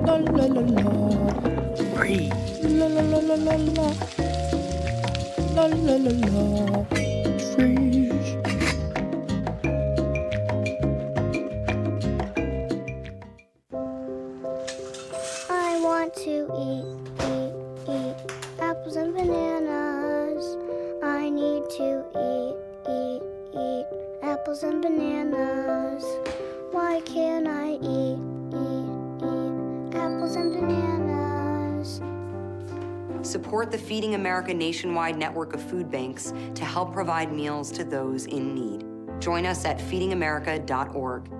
La la la la. Breathe. La la la la la la. La la la la. Trees. I want to eat apples and bananas. I need to eat apples and bananas. Why can't I eat apples and bananas? Support the Feeding America nationwide network of food banks to help provide meals to those in need. Join us at feedingamerica.org.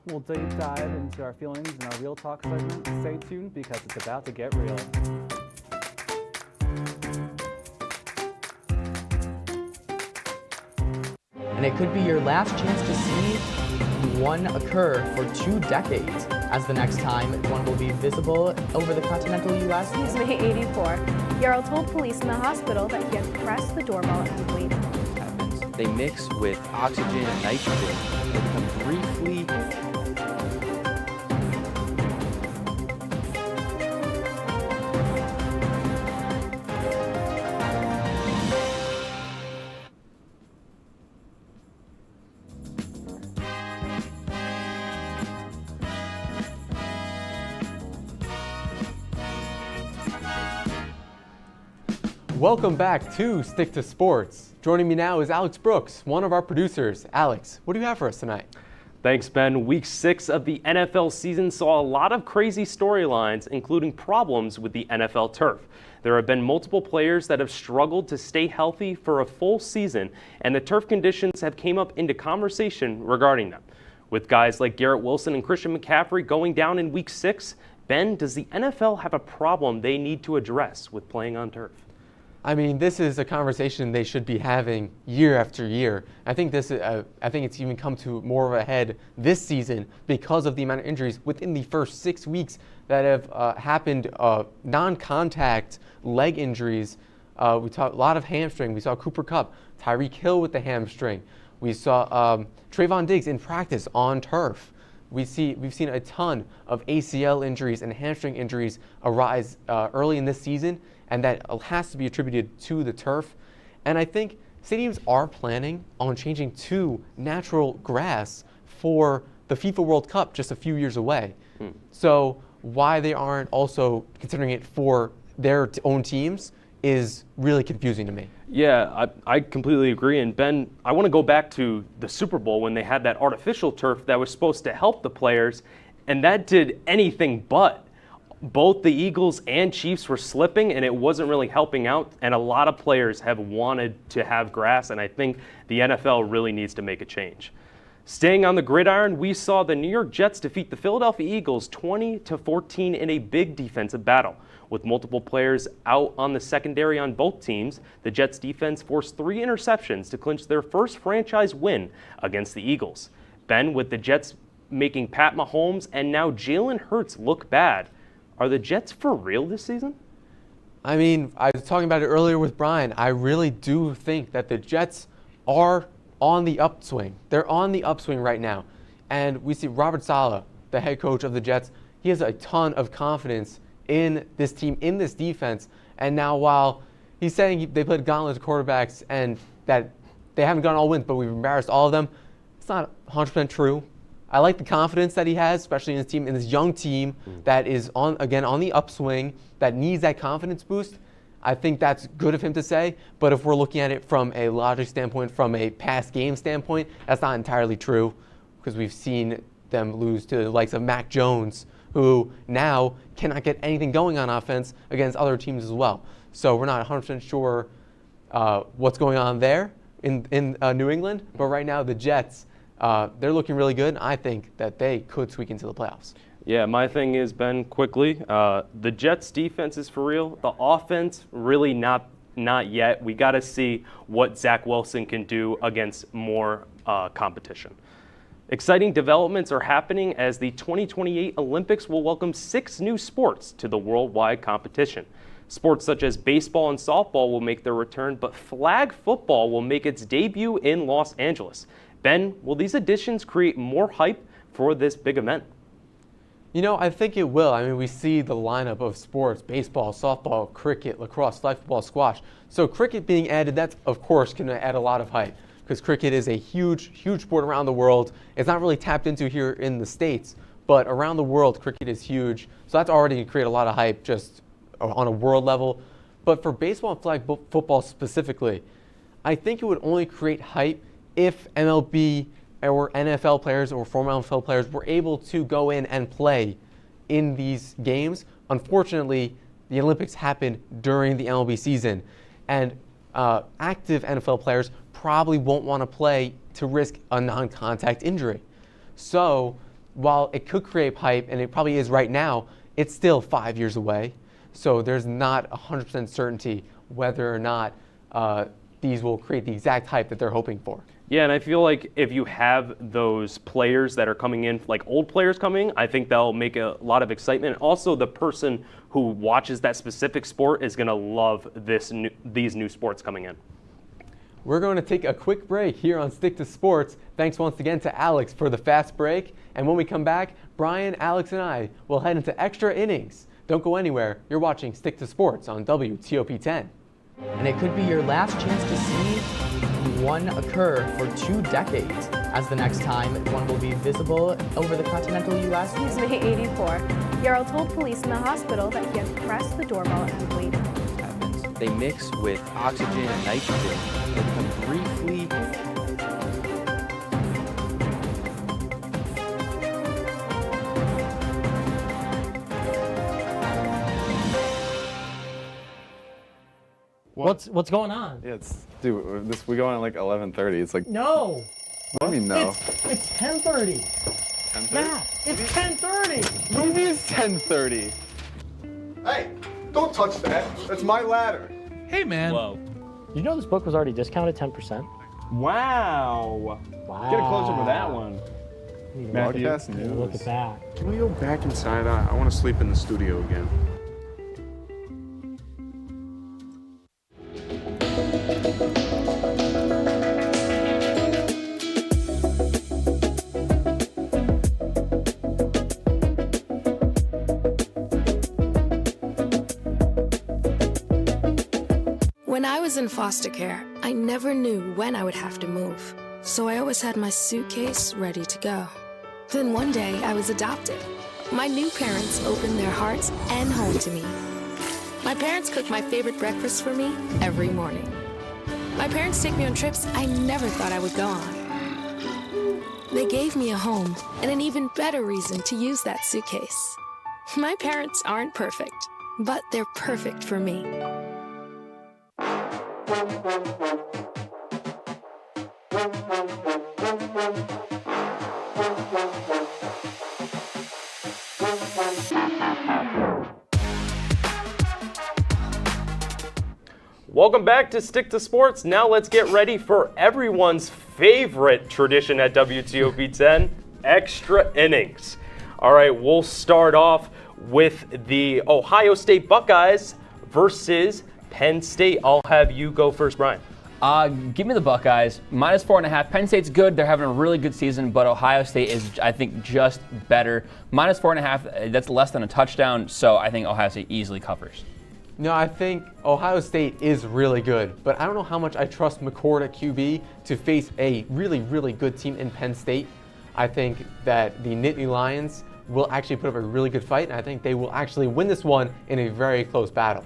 We'll deep dive into our feelings in our Real Talk segment. Stay tuned because it's about to get real. And it could be your last chance to see one occur for 2 decades, as the next time one will be visible over the continental U.S. He's May 84. Yarrow told police in the hospital that he had pressed the doorbell and waited. They mix with oxygen and nitrogen. They become briefly Welcome back to Stick to Sports. Joining me now is Alex Brooks, one of our producers. Alex, what do you have for us tonight? Thanks, Ben. Week 6 of the NFL season saw a lot of crazy storylines, including problems with the NFL turf. There have been multiple players that have struggled to stay healthy for a full season, and the turf conditions have came up into conversation regarding them. With guys like Garrett Wilson and Christian McCaffrey going down in Week 6, Ben, does the NFL have a problem they need to address with playing on turf? I mean, this is a conversation they should be having year after year. I think it's even come to more of a head this season because of the amount of injuries within the first 6 weeks that have happened. Non-contact leg injuries. We saw a lot of hamstring. We saw Cooper Kupp, Tyreek Hill with the hamstring. We saw Trayvon Diggs in practice on turf. We've seen a ton of ACL injuries and hamstring injuries arise early in this season, and that has to be attributed to the turf. And I think stadiums are planning on changing to natural grass for the FIFA World Cup just a few years away. So why they aren't also considering it for their own teams is really confusing to me. Yeah, I completely agree. And Ben, I want to go back to the Super Bowl when they had that artificial turf that was supposed to help the players, and that did anything but. Both the Eagles and Chiefs were slipping, and it wasn't really helping out, and a lot of players have wanted to have grass, and I think the NFL really needs to make a change. Staying on the gridiron, we saw the New York Jets defeat the Philadelphia Eagles 20-14 in a big defensive battle. With multiple players out on the secondary on both teams, the Jets defense forced 3 interceptions to clinch their first franchise win against the Eagles. Ben, with the Jets making Pat Mahomes and now Jalen Hurts look bad, are the Jets for real this season? I mean, I was talking about it earlier with Brian. I really do think that the Jets are on the upswing. They're on the upswing right now. And we see Robert Saleh, the head coach of the Jets, he has a ton of confidence in this team, in this defense. And now while he's saying they played gauntlet of quarterbacks and that they haven't gotten all wins, but we've embarrassed all of them, it's not 100% true. I like the confidence that he has, especially in his team, in this young team that is on the upswing, that needs that confidence boost. I think that's good of him to say, but if we're looking at it from a logic standpoint, from a past game standpoint, that's not entirely true, because we've seen them lose to the likes of Mac Jones, who now cannot get anything going on offense against other teams as well. So we're not 100% sure what's going on there. in New England, but right now the Jets, they're looking really good. I think that they could squeak into the playoffs. Yeah, my thing is, Ben, quickly, the Jets defense is for real. The offense, really not yet. We got to see what Zach Wilson can do against more competition. Exciting developments are happening as the 2028 Olympics will welcome 6 new sports to the worldwide competition. Sports such as baseball and softball will make their return, but flag football will make its debut in Los Angeles. Ben, will these additions create more hype for this big event? You know, I think it will. I mean, we see the lineup of sports: baseball, softball, cricket, lacrosse, flag football, squash. So cricket being added, that's of course going to add a lot of hype, because cricket is a huge sport around the world. It's not really tapped into here in the States, but around the world, cricket is huge. So that's already going to create a lot of hype just on a world level. But for baseball and flag football specifically, I think it would only create hype if MLB or NFL players or former NFL players were able to go in and play in these games. Unfortunately, the Olympics happen during the MLB season, and active NFL players probably won't want to play to risk a non-contact injury. So while it could create hype, and it probably is right now, it's still 5 years away. So there's not 100% certainty whether or not these will create the exact hype that they're hoping for. Yeah, and I feel like if you have those players that are coming in, like old players coming, I think that'll make a lot of excitement. Also, the person who watches that specific sport is going to love these new sports coming in. We're going to take a quick break here on Stick to Sports. Thanks once again to Alex for the fast break. And when we come back, Brian, Alex, and I will head into extra innings. Don't go anywhere. You're watching Stick to Sports on WTOP-10. And it could be your last chance to see one occur for 2 decades, as the next time one will be visible over the continental U.S. He's May 84. Yarrow told police in the hospital that he had pressed the doorbell and waited. They mix with oxygen and nitrogen. They become briefly What's going on? Yeah, we go on at like 11:30. It's like No. What do you mean no? It's 10:30. 10:30? Yeah, it's 10:30. What do you mean it's 10:30? Hey, don't touch that. That's my ladder. Hey, man. Whoa. You know this book was already discounted 10%? Wow. Wow. Get a close-up of that one. Broadcast news. Look at that. Can we go back inside? I want to sleep in the studio again. When I was in foster care, I never knew when I would have to move, so I always had my suitcase ready to go. Then one day, I was adopted. My new parents opened their hearts and home to me. My parents cook my favorite breakfast for me every morning. My parents take me on trips I never thought I would go on. They gave me a home and an even better reason to use that suitcase. My parents aren't perfect, but they're perfect for me. Welcome back to Stick to Sports. Now let's get ready for everyone's favorite tradition at WTOP-10, extra innings. All right, we'll start off with the Ohio State Buckeyes versus Penn State. I'll have you go first, Brian. Give me the Buckeyes. -4.5. Penn State's good. They're having a really good season, but Ohio State is, I think, just better. -4.5, that's less than a touchdown, so I think Ohio State easily covers. No, I think Ohio State is really good, but I don't know how much I trust McCord at QB to face a really, really good team in Penn State. I think that the Nittany Lions will actually put up a really good fight, and I think they will actually win this one in a very close battle.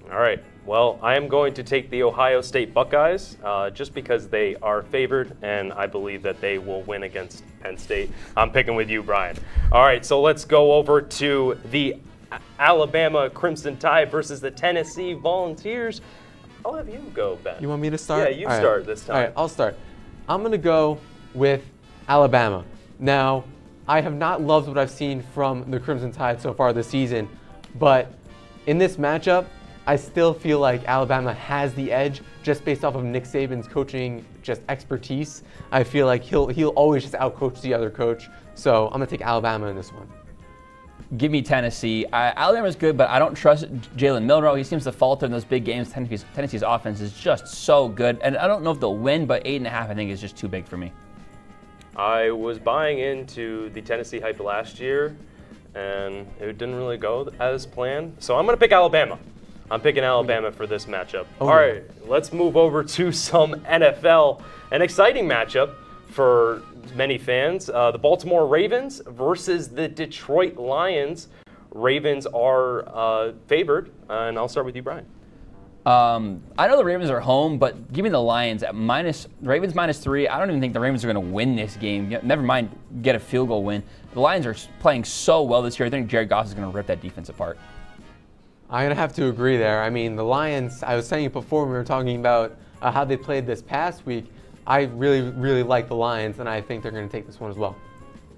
All right. Well, I am going to take the Ohio State Buckeyes just because they are favored, and I believe that they will win against Penn State. I'm picking with you, Brian. All right, so let's go over to the Alabama Crimson Tide versus the Tennessee Volunteers. I'll have you go, Ben. You want me to start? Yeah, you start this time. All right, I'll start. I'm going to go with Alabama. Now, I have not loved what I've seen from the Crimson Tide so far this season, but in this matchup, I still feel like Alabama has the edge just based off of Nick Saban's coaching just expertise. I feel like he'll always just outcoach the other coach. So I'm going to take Alabama in this one. Give me Tennessee. Alabama's good, but I don't trust Jalen Milroe. He seems to falter in those big games. Tennessee's offense is just so good. And I don't know if they'll win, but 8.5 I think is just too big for me. I was buying into the Tennessee hype last year, and it didn't really go as planned. So I'm going to pick Alabama. I'm picking Alabama for this matchup. All right, let's move over to some NFL. An exciting matchup for many fans. The Baltimore Ravens versus the Detroit Lions. Ravens are favored, and I'll start with you, Brian. I know the Ravens are home, but give me the Lions at Ravens -3. I don't even think the Ravens are going to win this game. Never mind get a field goal win. The Lions are playing so well this year. I think Jared Goff is going to rip that defense apart. I'm going to have to agree there. I mean, the Lions, I was saying it before when we were talking about how they played this past week. I really, really like the Lions, and I think they're going to take this one as well.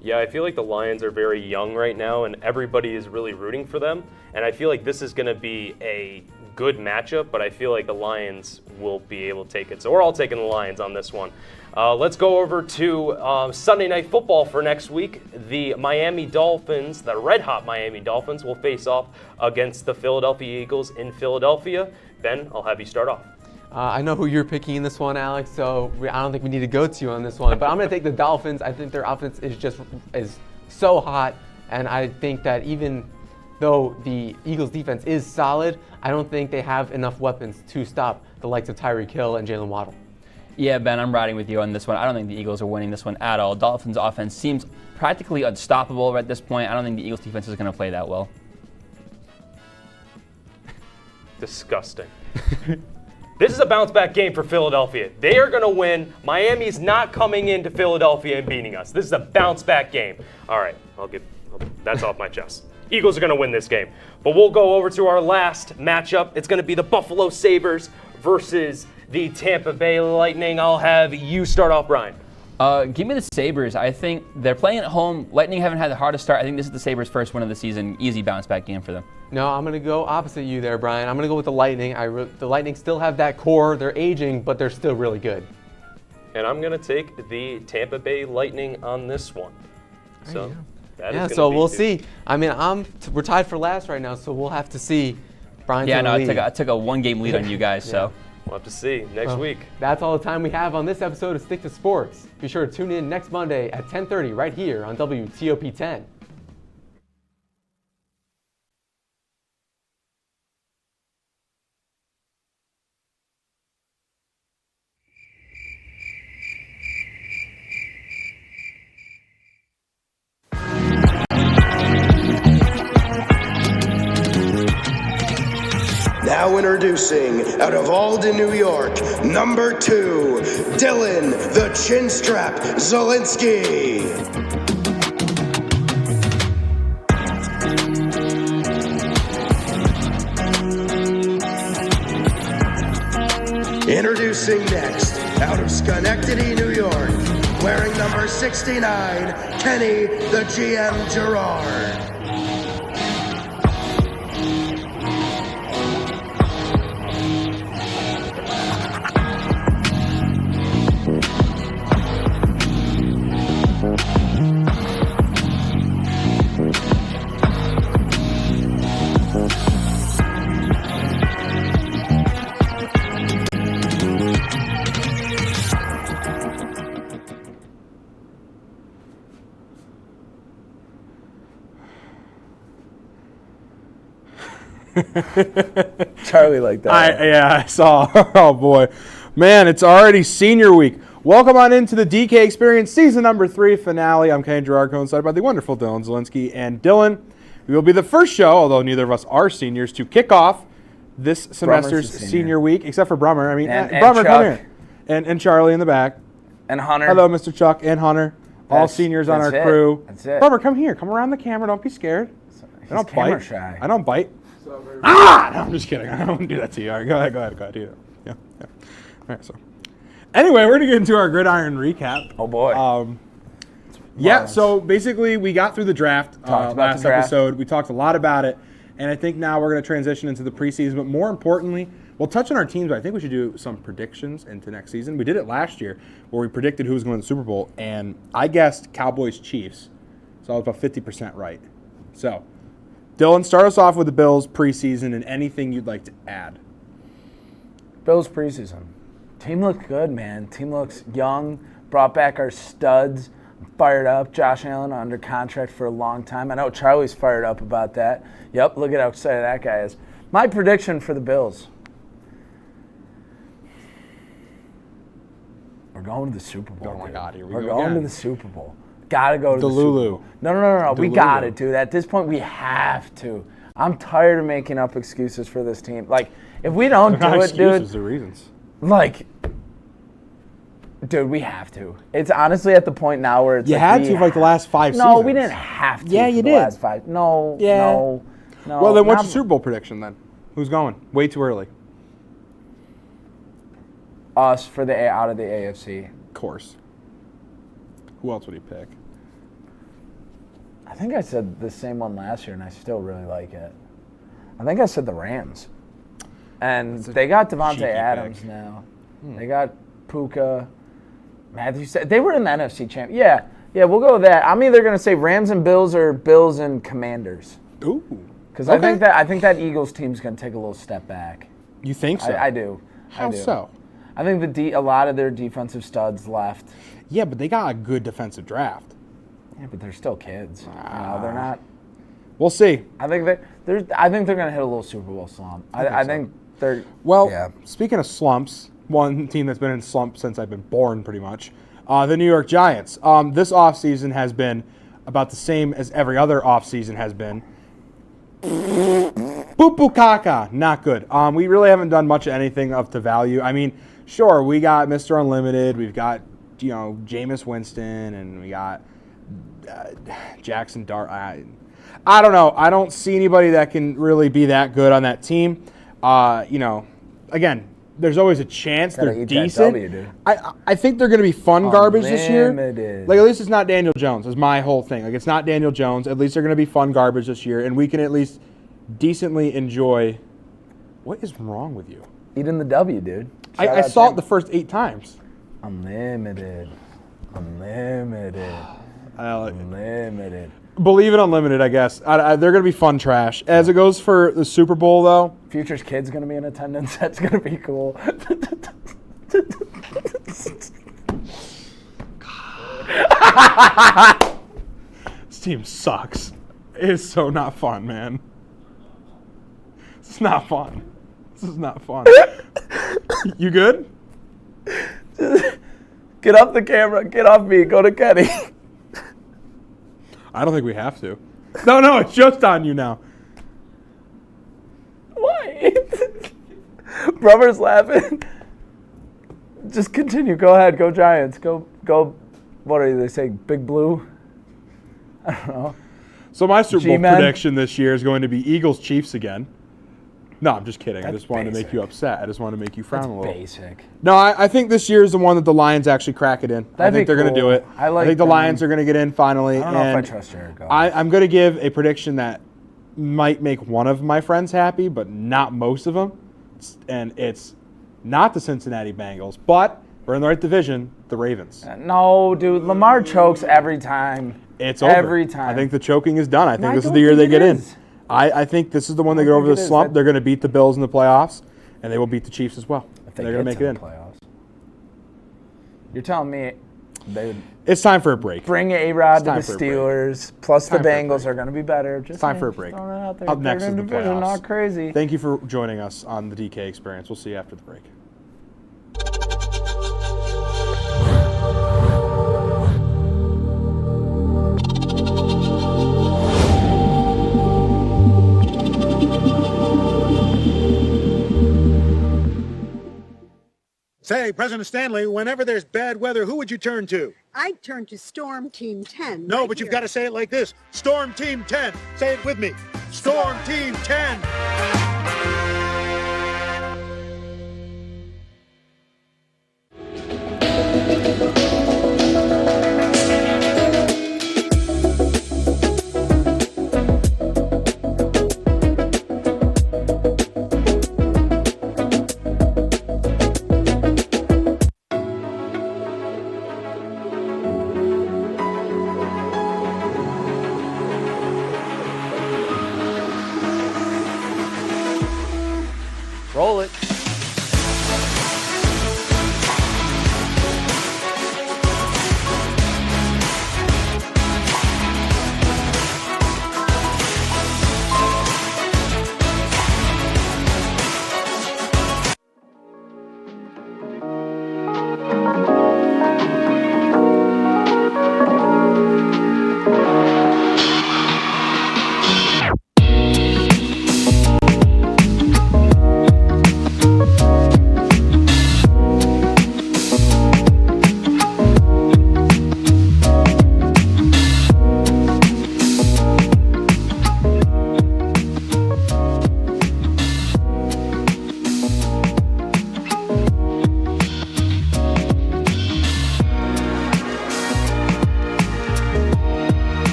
Yeah, I feel like the Lions are very young right now, and everybody is really rooting for them. And I feel like this is going to be a good matchup, but I feel like the Lions will be able to take it. So we're all taking the Lions on this one. Let's go over to Sunday Night Football for next week. The Miami Dolphins, the red-hot Miami Dolphins, will face off against the Philadelphia Eagles in Philadelphia. Ben, I'll have you start off. I know who you're picking in this one, Alex, so I don't think we need to go to you on this one. But I'm going to take the Dolphins. I think their offense is so hot, and I think that even though the Eagles' defense is solid, I don't think they have enough weapons to stop the likes of Tyreek Hill and Jalen Waddle. Yeah, Ben, I'm riding with you on this one. I don't think the Eagles are winning this one at all. Dolphins' offense seems practically unstoppable at this point. I don't think the Eagles' defense is going to play that well. Disgusting. This is a bounce-back game for Philadelphia. They are going to win. Miami's not coming into Philadelphia and beating us. This is a bounce-back game. All right, that's off my chest. Eagles are going to win this game. But we'll go over to our last matchup. It's going to be the Buffalo Sabres versus the Tampa Bay Lightning. I'll have you start off, Brian. Give me the Sabres. I think they're playing at home. Lightning haven't had the hardest start. I think this is the Sabres' first win of the season. Easy bounce-back game for them. No, I'm going to go opposite you there, Brian. I'm going to go with the Lightning. The Lightning still have that core. They're aging, but they're still really good. And I'm going to take the Tampa Bay Lightning on this one. So we'll see. I mean, we're tied for last right now, so we'll have to see. Brian's I took a one-game lead on you guys, so. We'll have to see next week. That's all the time we have on this episode of Stick to Sports. Be sure to tune in next Monday at 10:30 right here on WTOP-10. Now introducing, out of Alden, New York, number 2, Dylan the Chinstrap Zielinski. Introducing next, out of Schenectady, New York, wearing number 69, Kenny the GM Gerard. Charlie like that. I saw. Oh, boy. Man, it's already senior week. Welcome on into the DK Experience Season number 3 finale. I'm Kenny Gerard, coincided by the wonderful Dylan Zielinski. And Dylan, we will be the first show, although neither of us are seniors, to kick off this semester's senior week, except for Brummer. I mean, Brummer, come here. And Charlie in the back. And Hunter. Hello, Mr. Chuck and Hunter. All seniors on our crew. That's it. Brummer, come here. Come around the camera. Don't be scared. I don't bite. Shy. I don't bite. No, I'm just kidding. I don't do that to you. All right, go ahead. Do it. Yeah. All right, so anyway, we're going to get into our gridiron recap. Oh, boy. Yeah, so basically we got through the draft last episode. We talked a lot about it, and I think now we're going to transition into the preseason. But more importantly, we'll touch on our teams, but I think we should do some predictions into next season. We did it last year where we predicted who was going to the Super Bowl, and I guessed Cowboys-Chiefs, so I was about 50% right. So, Dylan, start us off with the Bills preseason and anything you'd like to add. Bills preseason. Team looks good, man. Team looks young. Brought back our studs. Fired up. Josh Allen under contract for a long time. I know Charlie's fired up about that. Yep, look at how excited that guy is. My prediction for the Bills. We're going to the Super Bowl. Oh, my God. Here we We're go going again. to the Super Bowl. Got to go to the Lulu. Super Bowl. No. We Delulu. got it, dude. At this point, we have to. I'm tired of making up excuses for this team. Like, if we don't do it, dude. They're reasons. Like, dude, we have to. It's honestly at the point now where it's You like had to like the last 5 seasons. No, we didn't have to. Yeah, for you the did. Last 5. No. Well, then what's not- your Super Bowl prediction then? Who's going? Way too early. Us for the out of the AFC. Of course. Who else would he pick? I think I said the same one last year, and I still really like it. I think I said the Rams. And they got Devontae cheeky Adams pick. now. They got Puka. Matthew said they were in the NFC champ. Yeah, we'll go with that. I'm either going to say Rams and Bills or Bills and Commanders. Ooh. Because Okay. I think that Eagles team's going to take a little step back. You think so? I do. How I do. so? I think a lot of their defensive studs left. Yeah, but they got a good defensive draft. Yeah, but they're still kids. They're not. We'll see. I think they're going to hit a little Super Bowl slump. I think they're. Well, yeah. Speaking of slumps, one team that's been in slump since I've been born, pretty much, the New York Giants. This offseason has been about the same as every other offseason has been. Poo-poo caca, not good. We really haven't done much of anything of to value. I mean, sure, we got Mr. Unlimited, we've got, Jameis Winston, and we got Jackson Dart. I don't know. I don't see anybody that can really be that good on that team. Again, there's always a chance Gotta they're eat that decent. W, dude. I think they're going to be fun garbage this year. Unlimited. Like, at least it's not Daniel Jones is my whole thing. Like, it's not Daniel Jones. At least they're going to be fun garbage this year, and we can at least decently enjoy. What is wrong with you? Eating the W, dude. I saw it the first 8 times. Unlimited. Believe it, Unlimited, I guess. They're going to be fun trash. As it goes for the Super Bowl, though. Future's kid's going to be in attendance. That's going to be cool. This team sucks. It's so not fun, man. It's not fun. This is not fun. You good? Get off the camera. Get off me. Go to Kenny. I don't think we have to. No, it's just on you now. Why? Brother's laughing. Just continue. Go ahead. Go Giants. Go. What are they saying? Big Blue? I don't know. So my Super Bowl G-Men. prediction this year is going to be Eagles-Chiefs again. No, I'm just kidding. I That's just wanted to make basic. you upset. I just wanted to make you frown That's a little. basic. No, I think this year is the one that the Lions actually crack it in. I That'd think be they're going to cool. do it. I like think the them. Lions are going to get in finally. I don't know if I and trust Jared Goff. I'm going to give a prediction that might make one of my friends happy, but not most of them. And it's not the Cincinnati Bengals, but we're in the right division, the Ravens. No, dude. Lamar chokes every time. It's over. Every time. I think the choking is done. I think No, I this is don't the year they think it get in. is. I think this is the one they get don't over the think it is. slump. They're going to beat the Bills in the playoffs, and they will beat the Chiefs as well. If they They're going to get make it in. the playoffs. You're telling me they would It's time for a break. bring A-Rod to the time for a break. Steelers, plus the Time for a Bengals are going to be better. Just It's time for a break. throwing it out there. Up next is Third the division, playoffs. Not crazy. Thank you for joining us on the DK Experience. We'll see you after the break. Say, President Stanley, whenever there's bad weather, who would you turn to? I'd turn to Storm Team 10. No, right but you've here. got to say it like this. Storm Team 10. Say it with me. Storm Team 10.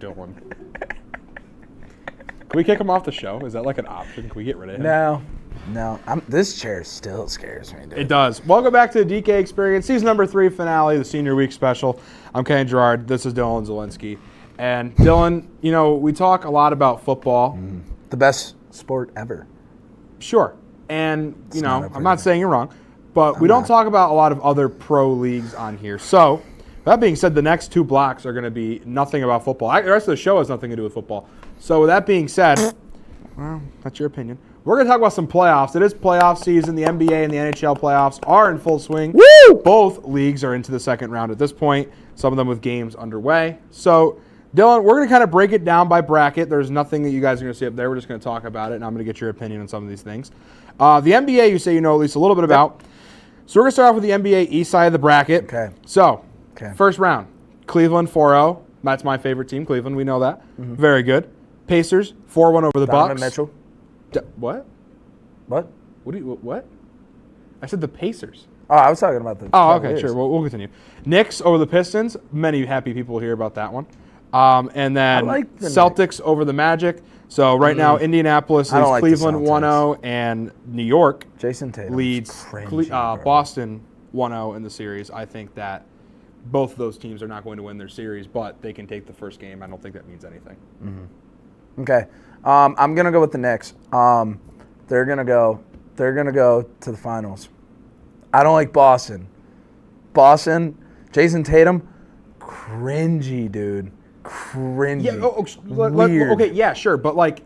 Dylan. Can we kick him off the show? Is that like an option? Can we get rid of him? No. This chair still scares me, dude. It does. Welcome back to the DK Experience, season number 3 finale, the Senior Week special. I'm Ken Gerard. This is Dylan Zielinski. And Dylan, you know, we talk a lot about football. The best sport ever. Sure. And, you know, I'm not saying you're wrong, but we don't talk about a lot of other pro leagues on here. So, that being said, the next 2 blocks are going to be nothing about football. The rest of the show has nothing to do with football. So, with that being said, well, that's your opinion. We're going to talk about some playoffs. It is playoff season. The NBA and the NHL playoffs are in full swing. Woo! Both leagues are into the second round at this point, some of them with games underway. So, Dylan, we're going to kind of break it down by bracket. There's nothing that you guys are going to see up there. We're just going to talk about it, and I'm going to get your opinion on some of these things. The NBA, you say you know at least a little bit about. So we're going to start off with the NBA East side of the bracket. Okay. So, first round, Cleveland 4-0. That's my favorite team, Cleveland. We know that. Very good. Pacers 4-1 over the Donovan Bucks. Mitchell. What? What? I said the Pacers. Oh, I was talking about the okay, sure. We'll continue. Knicks over the Pistons. Many happy people hear about that one. And then Celtics over the Magic. So right now, Indianapolis leads Cleveland 1-0, and New York leads Boston 1-0 in the series. I think that both of those teams are not going to win their series, but they can take the first game. I don't think that means anything. Okay. I'm gonna go with the Knicks. They're gonna go to the finals. I don't like Boston. Jason Tatum, cringy, dude. Cringy. Yeah. Okay. Yeah. Sure. But like,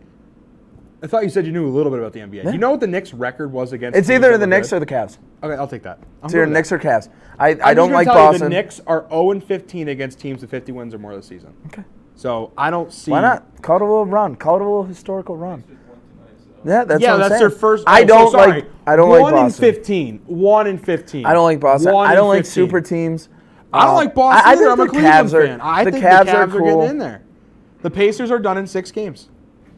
I thought you said you knew a little bit about the NBA. Yeah. You know what the Knicks' record was against? It's either the Knicks or the Cavs. Okay, I'll take that. It's either Knicks or Cavs. I don't like Boston. The Knicks are 0-15 against teams with 50 wins or more this season. Okay. So I don't see. Why not? Call it a little run. Call it a little historical run. Yeah, that's what I'm saying. Their first. I don't like Boston. 1-15. I don't like Boston. I don't like super teams. I don't like Boston. I think I'm a the Cleveland Cavs fan. I think the Cavs Cavs are cool. getting in there. The Pacers are done in 6 games.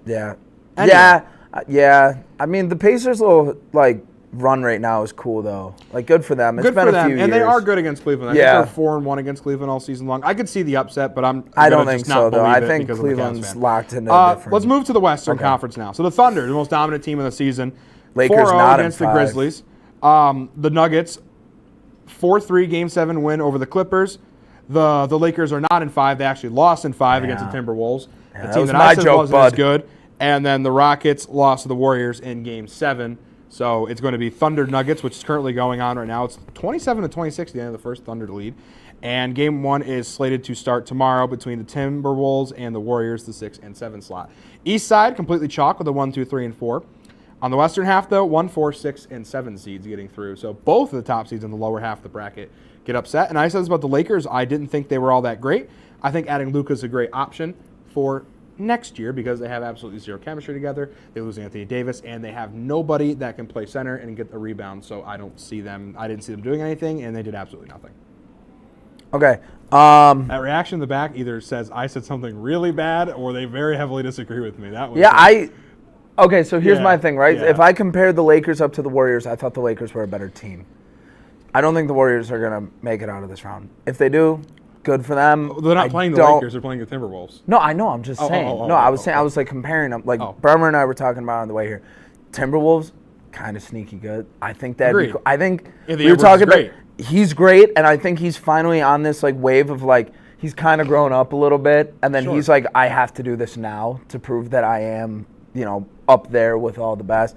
Yeah. Anyway. Yeah. I mean, the Pacers' little run right now is cool though. Good for them. It's been a few years. And they are good against Cleveland. I think they're 4-1 against Cleveland all season long. I could see the upset, but I don't think so though. I think Cleveland's locked into a different. Let's move to the Western Conference now. So the Thunder, the most dominant team of the season, Lakers 4-0 not against in the 5. Grizzlies. The Nuggets 4-3 Game 7 win over the Clippers. The Lakers are not in 5. They actually lost in 5 against the Timberwolves. Yeah, the team was that my I said joke, wasn't bud. as good. And then the Rockets lost to the Warriors in Game 7. So it's going to be Thunder Nuggets, which is currently going on right now. It's 27-26 at the end of the first, Thunder to lead. And Game 1 is slated to start tomorrow between the Timberwolves and the Warriors, the 6 and 7 slot. East side, completely chalk with the 1, 2, 3, and 4. On the Western half, though, 1, 4, 6, and 7 seeds getting through. So both of the top seeds in the lower half of the bracket get upset. And I said this about the Lakers. I didn't think they were all that great. I think adding Luka is a great option for next year because they have absolutely zero chemistry together. They lose Anthony Davis, and they have nobody that can play center and get the rebound. So I didn't see them doing anything, and they did absolutely nothing. Okay. That reaction in the back either says I said something really bad or they very heavily disagree with me. That was Okay, so here's my thing, right? Yeah. If I compared the Lakers up to the Warriors, I thought the Lakers were a better team. I don't think the Warriors are going to make it out of this round. If they do, good for them. They're not playing the Lakers, they're playing the Timberwolves. No, I know, I'm just saying. I was comparing them. Bremer and I were talking about on the way here. Timberwolves, kind of sneaky good. I think that I think we were talking about he's great, and I think he's finally on this wave of he's kind of grown up a little bit, and then he's like, I have to do this now to prove that I am, up there with all the best.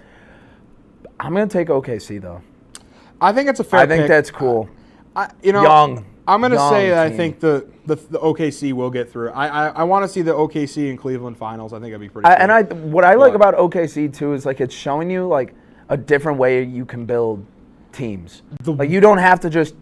I'm gonna take OKC though. I think it's a fair pick. I think that's cool. Young. I'm gonna say that team. I think the OKC will get through. I want to see the OKC and Cleveland finals. I think that'd be pretty. Cool. What I like about OKC too is it's showing you a different way you can build teams. You don't have to just,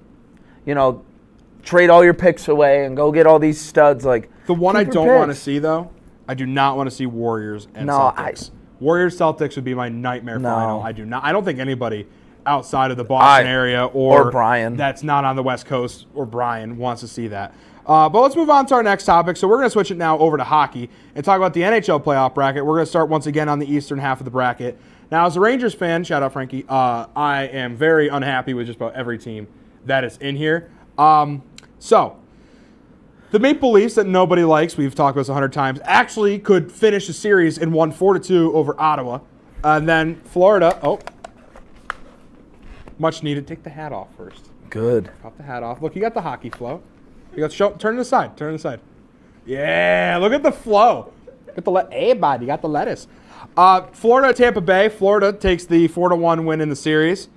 trade all your picks away and go get all these studs. The one I don't want to see though, I do not want to see Warriors and Celtics. Warriors Celtics would be my nightmare final. I don't think anybody outside of the Boston area or Brian that's not on the West Coast or Brian wants to see that. But let's move on to our next topic. So we're going to switch it now over to hockey and talk about the NHL playoff bracket. We're going to start once again on the eastern half of the bracket. Now, as a Rangers fan, shout out Frankie, I am very unhappy with just about every team that is in here. So The Maple Leafs that nobody likes, we've talked about this 100 times, actually could finish the series and won 4-2 over Ottawa. And then Florida, much needed. Take the hat off first. Good. Pop the hat off. Look, you got the hockey flow. You got turn to the side. Turn to the side. Yeah, look at the flow. Hey, bud, you got the lettuce. Florida, Tampa Bay. Florida takes the 4-1 win in the series.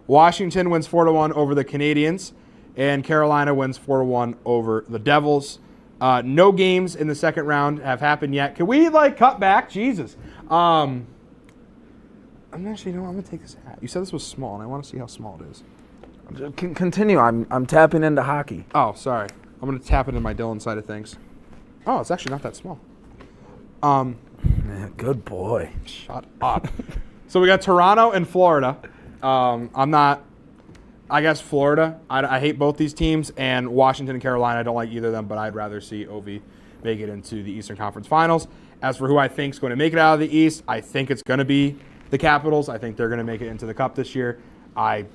Washington wins 4-1 over the Canadiens. And Carolina wins 4-1 over the Devils. No games in the second round have happened yet. Can we, cut back? Jesus. I'm going to take this hat. You said this was small, and I want to see how small it is. Continue. I'm tapping into hockey. Oh, sorry. I'm going to tap into my Dylan side of things. Oh, it's actually not that small. Good boy. Shut up. So we got Toronto and Florida. I guess Florida. I hate both these teams, and Washington and Carolina. I don't like either of them, but I'd rather see Ovi make it into the Eastern Conference Finals. As for who I think is going to make it out of the East, I think it's going to be the Capitals. I think they're going to make it into the Cup this year. I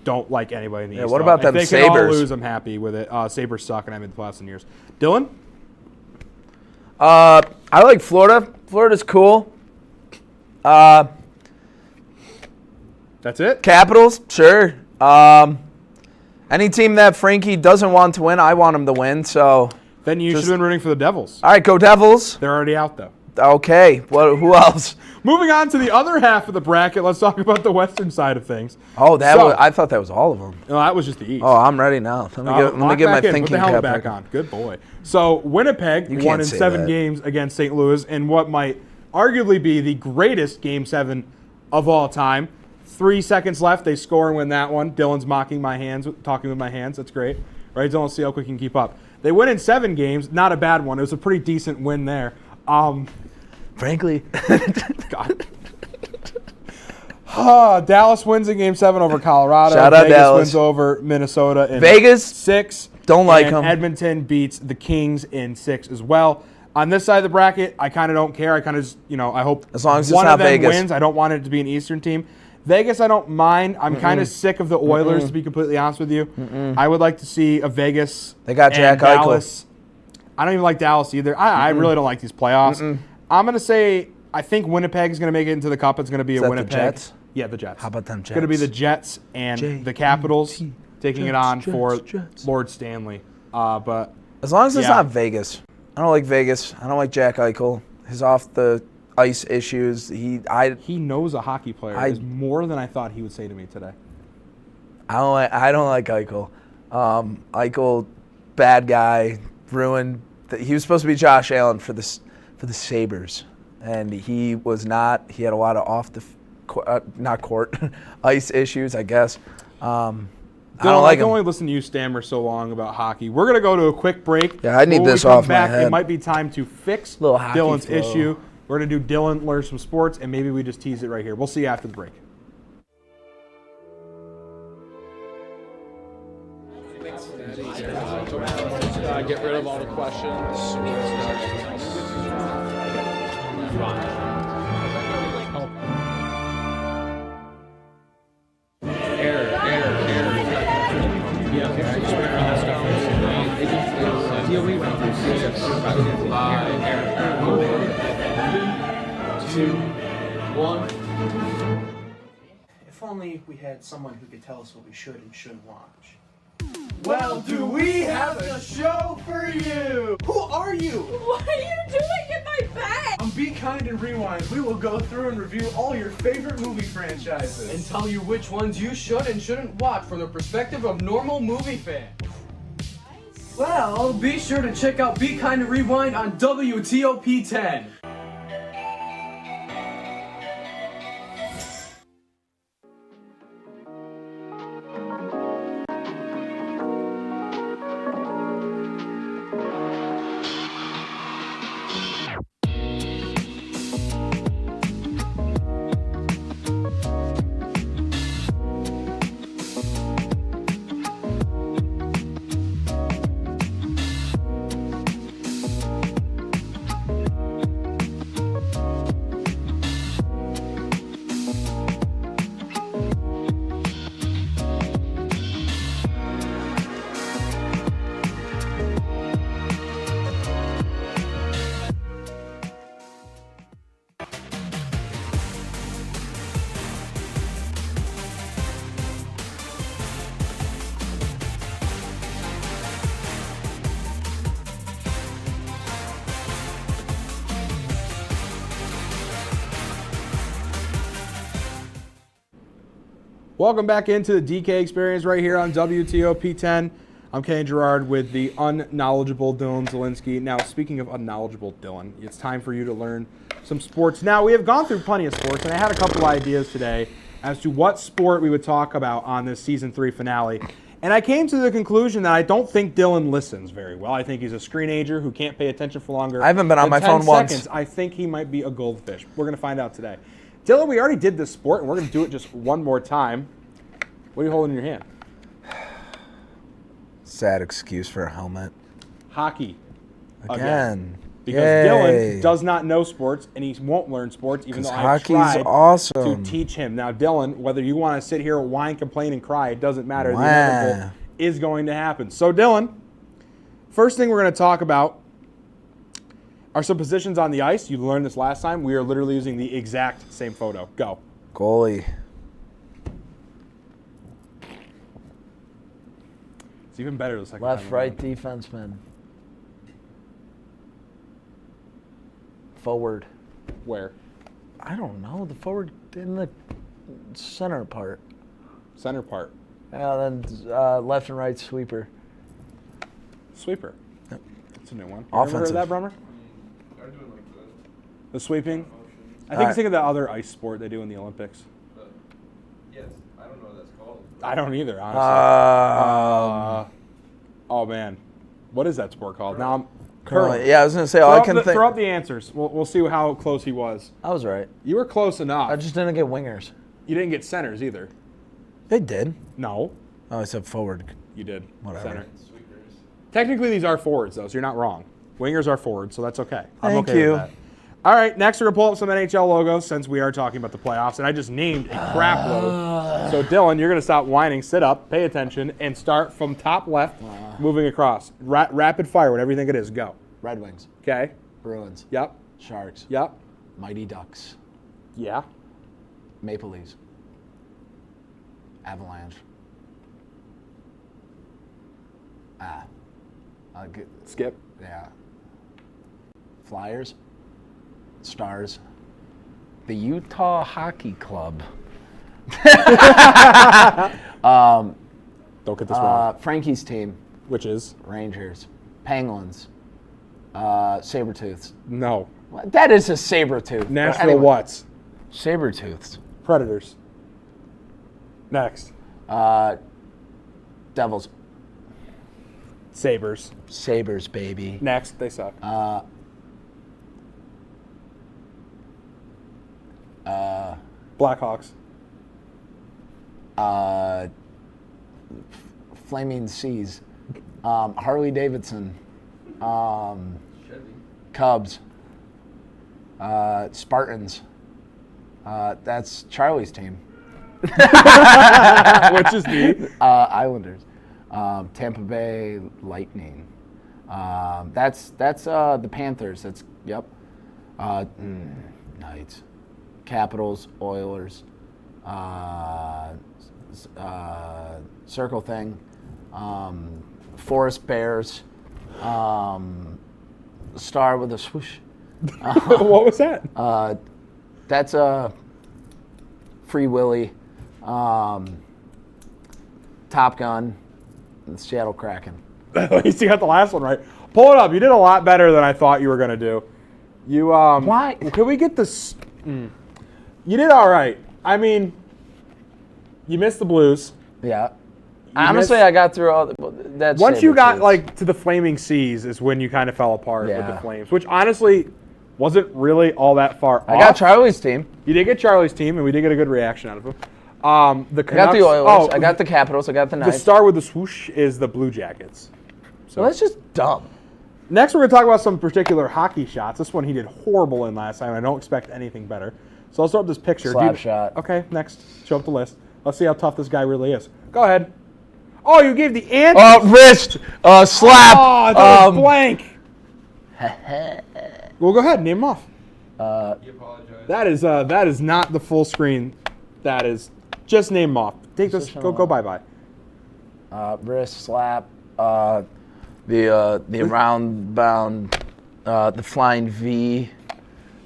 don't like anybody in the East. What about them Sabres? If they Sabres? can all lose, I'm happy with it. Sabres suck, and I've been the playoffs in years. Dylan? I like Florida. Florida's cool. That's it? Capitals, sure. Any team that Frankie doesn't want to win, I want him to win. So then you should have been rooting for the Devils. All right, go Devils. They're already out, though. Okay. Who else? Moving on to the other half of the bracket, let's talk about the western side of things. Oh, I thought that was all of them. No, that was just the East. Oh, I'm ready now. Let me get my thinking Put the helmet cap back on. Good boy. So Winnipeg won in 7 games against St. Louis in what might arguably be the greatest Game 7 of all time. 3 seconds left. They score and win that one. Dylan's talking with my hands. That's great. Right, Dylan, see how quick he can keep up. They win in 7 games. Not a bad one. It was a pretty decent win there. Frankly. God. Dallas wins in Game 7 over Colorado. Shout out Vegas Dallas. wins over Minnesota in Vegas 6. Don't like and them. Edmonton beats the Kings in 6 as well. On this side of the bracket, I kind of don't care. I kind of just, I hope as long as one it's not of them Vegas wins. I don't want it to be an Eastern team. Vegas, I don't mind. I'm kind of sick of the Oilers, to be completely honest with you. I would like to see a Vegas. They got Jack Eichel. Dallas. I don't even like Dallas either. I really don't like these playoffs. I'm going to say I think Winnipeg is going to make it into the Cup. It's going to be Is a that Winnipeg. the Jets? Yeah, the Jets. How about them Jets? It's going to be the Jets and the Capitals taking it on for Lord Stanley. But as long as it's not Vegas. I don't like Vegas. I don't like Jack Eichel. His off the ice issues. He knows a hockey player. Is more than I thought he would say to me today. I don't like Eichel. Eichel, bad guy, ruined. He was supposed to be Josh Allen for the Sabres, and he was not. He had a lot of off the not court ice issues, I guess. I don't like I can only listen to you stammer so long about hockey. We're going to go to a quick break. Yeah, I need When this we come off my back, head. It might be time to fix Little hockey Dylan's flow. issue. We're going to do Dylan learn some sports, and maybe we just tease it right here. We'll see you after the break. Get rid of all the questions. If only we had someone who could tell us what we should and shouldn't watch. Well, do we have a show for you? Who are you? What are you doing in my bed? On Be Kind and Rewind, we will go through and review all your favorite movie franchises. And tell you which ones you should and shouldn't watch from the perspective of normal movie fans. Well, be sure to check out Be Kind and Rewind on WTOP-10. Welcome back into the DK Experience right here on WTOP-10. I'm Kane Gerard with the unknowledgeable Dylan Zielinski. Now, speaking of unknowledgeable Dylan, it's time for you to learn some sports. Now, we have gone through plenty of sports, and I had a couple ideas today as to what sport we would talk about on this Season 3 finale. And I came to the conclusion that I don't think Dylan listens very well. I think he's a screenager who can't pay attention for longer. I haven't been on my than 10 phone once. seconds. I think he might be a goldfish. We're going to find out today. Dylan, we already did this sport, and we're going to do it just one more time. What are you holding in your hand? Sad excuse for a helmet. Hockey. Again. Because Yay. Dylan does not know sports, and he won't learn sports, even though I hockey's tried awesome. to teach him. Now, Dylan, whether you want to sit here, whine, complain, and cry, it doesn't matter. Wow. The inevitable is going to happen. So, Dylan, first thing we're going to talk about are some positions on the ice. You learned this last time. We are literally using the exact same photo. Go. Goalie. It's even better the second Left, time. right defenseman. Forward. Where? I don't know. The forward in the center part. Center part. Yeah, then left and right sweeper. Sweeper. Yep. That's a new one. You Offensive. ever heard of that, Brummer? The sweeping? I think you think of the other ice sport they do in the Olympics. Yes, I don't know what that's called. I don't either, honestly. Oh, man. What is that sport called? Now I'm curling. Yeah, I was going to say, all I can think. Throw up the answers. We'll see how close he was. I was right. You were close enough. I just didn't get wingers. You didn't get centers either. They did. No. Oh, I said forward. You did. Whatever. Center. Technically, these are forwards, though, so you're not wrong. Wingers are forwards, so that's okay. I'm Thank okay you. with that. All right, next we're going to pull up some NHL logos since we are talking about the playoffs, and I just named a crap load. So, Dylan, you're going to stop whining, sit up, pay attention, and start from top left, moving across. Rapid fire, whatever you think it is. Go. Red Wings. Okay. Bruins. Yep. Sharks. Yep. Mighty Ducks. Yeah. Maple Leafs. Avalanche. Skip. Yeah. Flyers. Stars. The Utah Hockey Club. Don't get this wrong. Frankie's team. Which is? Rangers. Penguins. Sabertooths. No. That is a Sabertooth. Nashville what's? Sabertooths. Predators. Next. Devils. Sabres. Sabres, baby. Next. They suck. Blackhawks. Flaming Seas. Harley Davidson. Cubs. Spartans. That's Charlie's team. Which is the? Islanders. Tampa Bay Lightning. That's the Panthers. That's yep. Knights. Capitals. Oilers. Circle thing. Forest Bears. Star with a swoosh. What was that? That's Free Willy. Top Gun. And Seattle Kraken. At least you got the last one right. Pull it up. You did a lot better than I thought you were going to do. You Why? Can we get this? You did all right. I mean, you missed the Blues. Yeah. Honestly, I got through all that. Once you got like to the Flaming Seas is when you kind of fell apart with the Flames, which honestly wasn't really all that far off. I got Charlie's team. You did get Charlie's team, and we did get a good reaction out of him. The Canucks, I got the Oilers. I got the Capitals. I got the Knights. The star with the swoosh is the Blue Jackets. So well, that's just dumb. Next, we're going to talk about some particular hockey shots. This one he did horrible in last time. I don't expect anything better. So I'll start with this picture. Slap shot. Okay, next. Show up the list. Let's see how tough this guy really is. Go ahead. Oh, you gave the answer. Wrist. Slap. Oh, that was blank. Well, go ahead. Name them off. You apologize. That is not the full screen. That is just name them off. Take this. Go bye. Wrist, slap. The round bound. The flying V.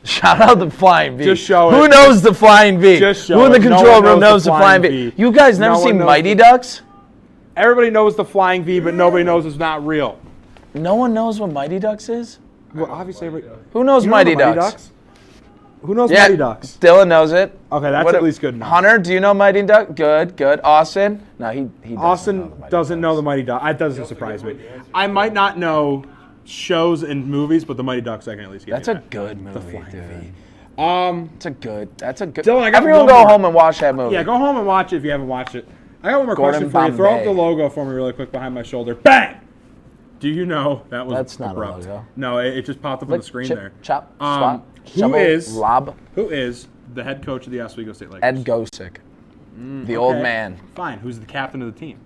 Shout out the Flying V. Just show Who it. knows the Flying V? Just show Who in the it. No control one room knows knows the the Flying Flying V? You guys never No one seen knows Mighty the- Ducks? Everybody knows the Flying V, but nobody knows it's not real. No one knows what Mighty Ducks is? Well, obviously, Who knows You know Mighty the Ducks? Who knows Yeah, Mighty Ducks? Dylan knows it. Okay, that's at least good enough. Hunter, do you know Mighty Ducks? Good. Austin? No, he Austin doesn't know the Mighty Ducks. That doesn't surprise me. I might not know shows and movies, but the Mighty Ducks I can at least get. That's a good movie, dude. That's a good. Dylan, I got Everyone one go more. home and watch that movie. Yeah, go home and watch it if you haven't watched it. I got one more Gordon question for you. Throw up Bombay. the logo for me really quick behind my shoulder. Bang! Do you know that was That's not a abrupt? logo. No, it just popped up on the screen chip, there. chop, swap, Who shovel, is lob. Who is the head coach of the Oswego State Lakers? Ed Gosick, the old Okay, man. Fine. Who's the captain of the team?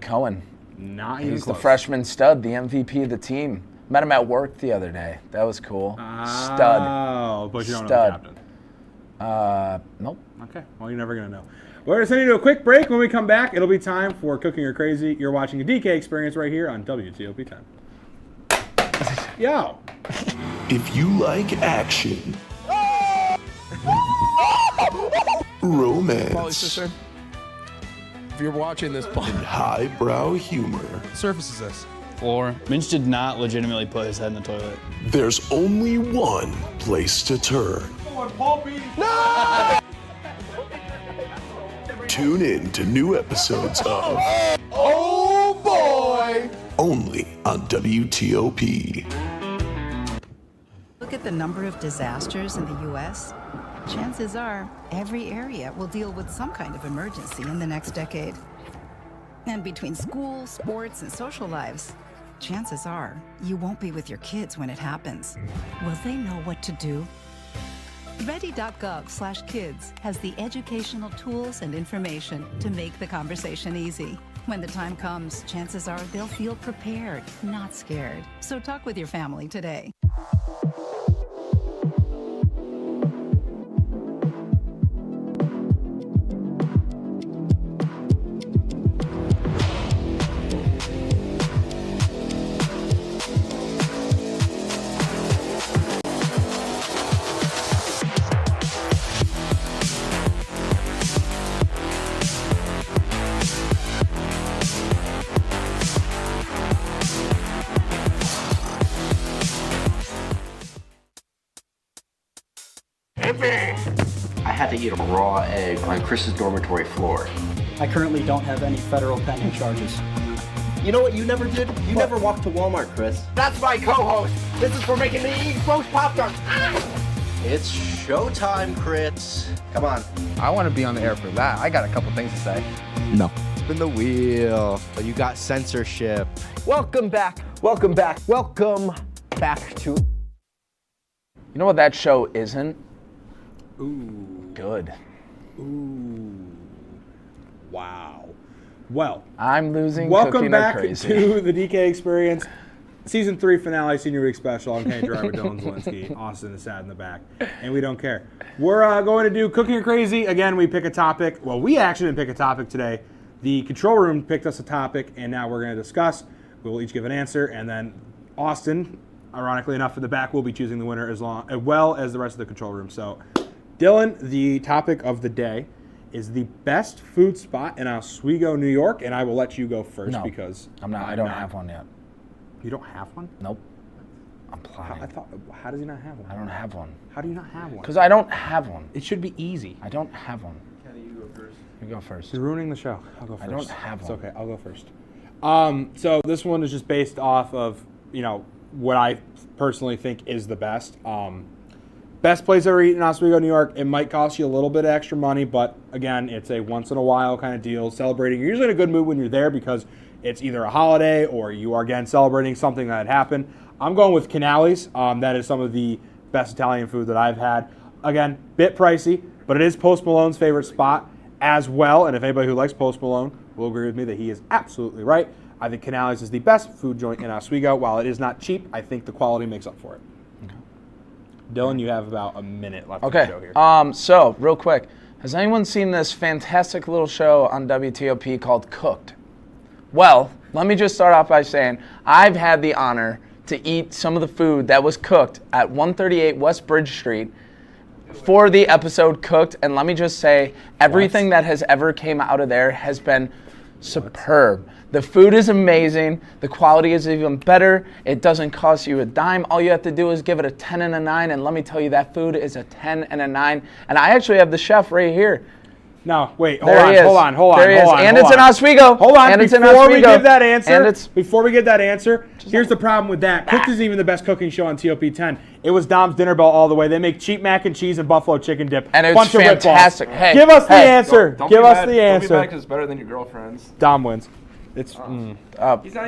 Cohen. Not even He's the close. freshman stud, the MVP of the team. Met him at work the other day. That was cool. Stud. Oh, but you don't know the Stud. captain. Nope. Okay, well, you're never going to know. We're going to send you to a quick break. When we come back, it'll be time for Cooking or Crazy. You're watching a DK Experience right here on WTOP-10. Yo. If you like action, romance, If you're watching this, and highbrow humor, surface is this? Floor. Minch did not legitimately put his head in the toilet. there's only one place to turn. Tune in to new episodes of Oh boy! Only on WTOP. Look at the number of disasters in the U.S. Chances are every area will deal with some kind of emergency in the next decade. And between school, sports, and social lives, chances are you won't be with your kids when it happens. Will they know what to do? Ready.gov/kids has the educational tools and information to make the conversation easy. When the time comes, chances are they'll feel prepared, not scared. So talk with your family today. I had to eat a raw egg on Chris's dormitory floor. I currently don't have any federal pending charges. You know what you never did? You never walked to Walmart, Chris. That's my co-host. This is for making me eat roast Pop-Tarts. It's showtime, Chris. Come on. I want to be on the air for that. I got a couple things to say. No. Spin the wheel. But you got censorship. Welcome back. Welcome back. Welcome back to... You know what that show isn't? Ooh. Good. Ooh. Wow. Well, I'm losing. Welcome Cooking or back Crazy. to the DK Experience, Season 3 finale, Senior Week Special. I'm Kenny Driver, Dylan Zielinski. Austin is sad in the back, and we don't care. We're going to do Cooking or Crazy. Again, we pick a topic. Well, we actually didn't pick a topic today. The control room picked us a topic, and now we're going to discuss. We will each give an answer, and then Austin, ironically enough, in the back will be choosing the winner as well as the rest of the control room. So, Dylan, the topic of the day is the best food spot in Oswego, New York, and I will let you go first No, because I don't have one yet. You don't have one? Nope. I'm planning. How does he not have one? I don't have one. How do you not have one? Because I don't have one. It should be easy. I don't have one. Kenny, you go first. You go first. You're ruining the show. I'll go first. I don't have one. It's okay. I'll go first. So this one is just based off of, what I personally think is the best. Best place ever eaten in Oswego, New York. It might cost you a little bit of extra money, but again, it's a once in a while kind of deal. Celebrating. You're usually in a good mood when you're there because it's either a holiday or you are, again, celebrating something that had happened. I'm going with Canale's. That is some of the best Italian food that I've had. Again, bit pricey, but it is Post Malone's favorite spot as well. And if anybody who likes Post Malone will agree with me that he is absolutely right, I think Canale's is the best food joint in Oswego. While it is not cheap, I think the quality makes up for it. Okay. Dylan, you have about a minute left of the show here. So, real quick, has anyone seen this fantastic little show on WTOP called Cooked? Well, let me just start off by saying I've had the honor to eat some of the food that was cooked at 138 West Bridge Street for the episode Cooked. And let me just say, everything that has ever came out of there has been superb. The food is amazing. The quality is even better. It doesn't cost you a dime. All you have to do is give it a 10 and a 9. And let me tell you, that food is a 10 and a 9. And I actually have the chef right here. No, wait, There he is. hold on. There he is. And it's in Oswego. Hold on, And it's in before we Oswego. give that answer, And it's here's the problem with that. Cooked isn't even the best cooking show on TOP-10. It was Dom's Dinner Bell all the way. They make cheap mac and cheese and buffalo chicken dip. And it's Bunch of rip-offs. fantastic. Hey, give us the hey. answer. Don't give be us mad. the Don't answer. be mad 'cause it's better than your girlfriend's. Dom wins. It's He's not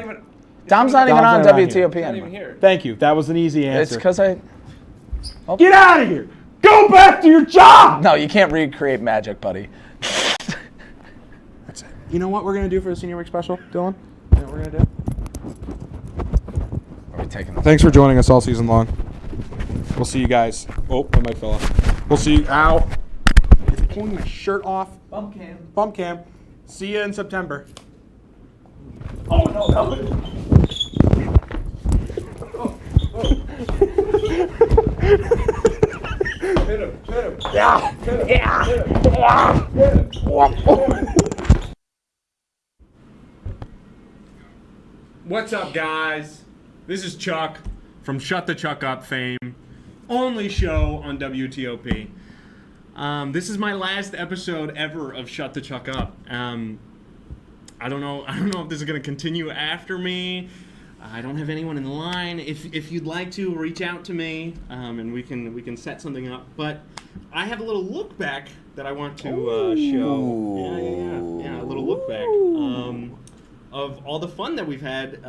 even. Dom's not even on Dom's not WTOP He's not anymore. even here. Thank you. That was an easy answer. It's because I... Get out of here. Go back to your job. No, you can't recreate magic, buddy. That's it. You know what we're going to do for the Senior Week special, Dylan? You know what we're going to do? Are we taking this? Thanks for joining us all season long. We'll see you guys. Oh, my mic fell off. We'll see you. Ow. It's pulling my shirt off. Bump cam. Bump cam. See you in September. Oh, no. Hit him. Yeah. What's up, guys? This is Chuck from Shut the Chuck Up fame. Only show on WTOP. This is my last episode ever of Shut the Chuck Up. I don't know if this is gonna continue after me. I don't have anyone in line. If you'd like to, reach out to me, and we can set something up. But I have a little look back that I want to show. Yeah, a little look back of all the fun that we've had.